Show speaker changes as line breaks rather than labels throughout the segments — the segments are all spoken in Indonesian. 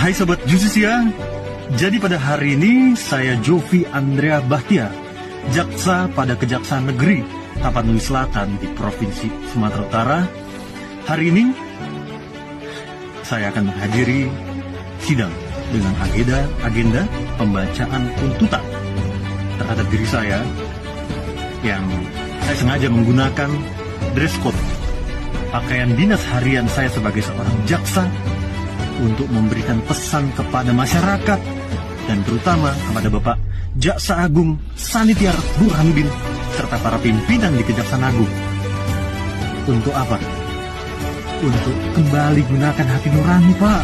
Hai Sobat Justisia, jadi pada hari ini saya Jovi Andrea Bahtiar, jaksa pada Kejaksaan Negeri Tapanuli Selatan di Provinsi Sumatera Utara. Hari ini saya akan menghadiri sidang dengan agenda pembacaan tuntutan terhadap diri saya yang saya sengaja menggunakan dress code pakaian dinas harian saya sebagai seorang jaksa untuk memberikan pesan kepada masyarakat dan terutama kepada Bapak Jaksa Agung Sanitiar Burhanuddin serta para pimpinan di Kejaksaan Agung. Untuk apa? Untuk kembali gunakan hati nurani, Pak.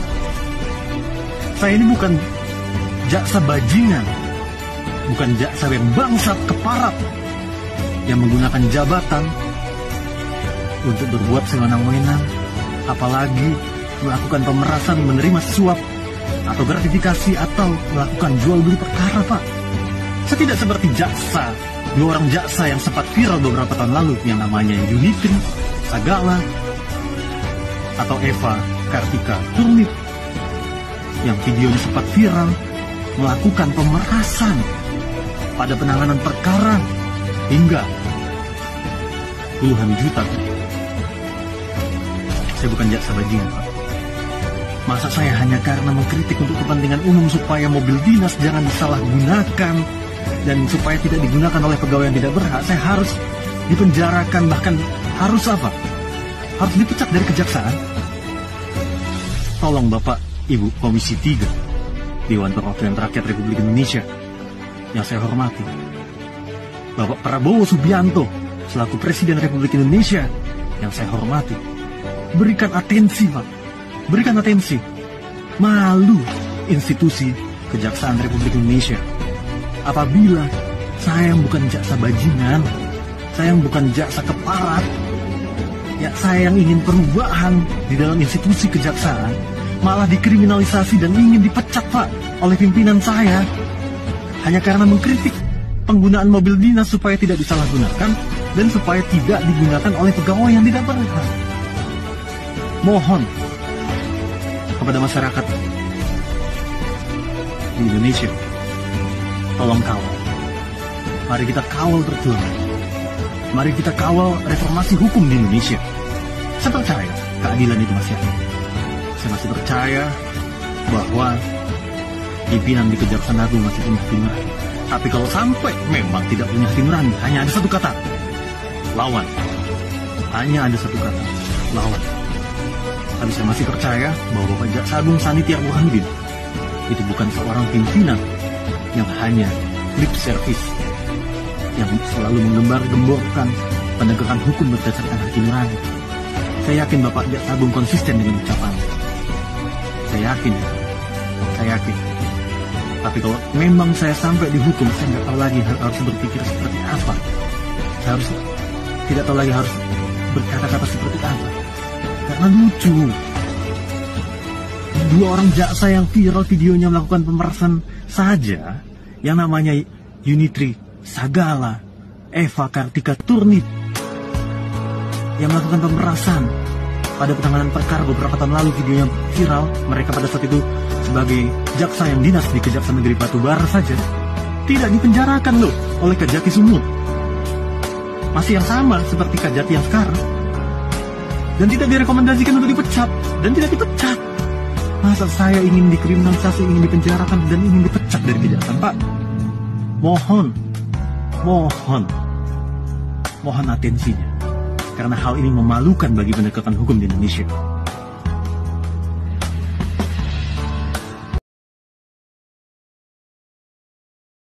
Saya ini bukan jaksa bajingan, bukan jaksa yang bangsat keparat yang menggunakan jabatan untuk berbuat sewenang-wenang, apalagi melakukan pemerasan, menerima suap atau gratifikasi atau melakukan jual beli perkara, Pak. Saya tidak seperti dua orang jaksa yang sempat viral beberapa tahun lalu yang namanya Yunitri Sagala atau Eva Kartika Turnip yang videonya sempat viral melakukan pemerasan pada penanganan perkara hingga puluhan juta. Saya bukan jaksa bajingan, Pak. Masa saya hanya karena mengkritik untuk kepentingan umum supaya mobil dinas jangan disalahgunakan dan supaya tidak digunakan oleh pegawai yang tidak berhak, saya harus dipenjarakan, bahkan harus apa? Harus dipecat dari kejaksaan? Tolong Bapak, Ibu Komisi 3 Dewan Perwakilan Rakyat Republik Indonesia yang saya hormati, Bapak Prabowo Subianto selaku Presiden Republik Indonesia yang saya hormati, berikan atensi, Pak. Berikan atensi. Malu institusi Kejaksaan Republik Indonesia apabila saya yang bukan jaksa bajingan, saya yang bukan jaksa keparat, ya saya yang ingin perubahan di dalam institusi kejaksaan, malah dikriminalisasi dan ingin dipecat, Pak, oleh pimpinan saya hanya karena mengkritik penggunaan mobil dinas supaya tidak disalahgunakan dan supaya tidak digunakan oleh pegawai yang tidak berhak. Mohon kepada masyarakat di Indonesia, tolong kawal. Mari kita kawal perjuangan. Mari kita kawal reformasi hukum di Indonesia. Saya percaya keadilan itu masih ada. Saya masih percaya bahwa pimpinan di Kejaksaan Agung masih punya hati nurani. Tapi kalau sampai memang tidak punya hati nurani, hanya ada satu kata, lawan. Hanya ada satu kata, lawan. Tapi saya masih percaya bahwa Bapak Jaksa Agung Sanitiar Burhanuddin itu bukan seorang pimpinan yang hanya lip service, yang selalu menggembar-gemborkan penegakan hukum berdasarkan hati nurani. Saya yakin Bapak Jaksa Agung konsisten dengan ucapannya. Saya yakin. Tapi kalau memang saya sampai dihukum, saya nggak tahu lagi harus berpikir seperti apa. Saya tidak tahu lagi harus berkata-kata seperti apa. Karena lucu, dua orang jaksa yang viral videonya melakukan pemerasan saja, yang namanya Yunitri Sagala, Eva Kartika Turnip, yang melakukan pemerasan pada penanganan perkara beberapa tahun lalu, videonya viral. Mereka pada saat itu sebagai jaksa yang dinas di Kejaksaan Negeri Batubara saja tidak dipenjarakan loh oleh Kejati Sumut, masih yang sama seperti Kejati yang sekarang, dan tidak direkomendasikan untuk dipecat, dan tidak dipecat. Masa saya ingin dikriminalisasi, ingin dipenjarakan, dan ingin dipecat dari kejaksaan, Pak? Mohon atensinya, karena hal ini memalukan bagi penegakan hukum di Indonesia.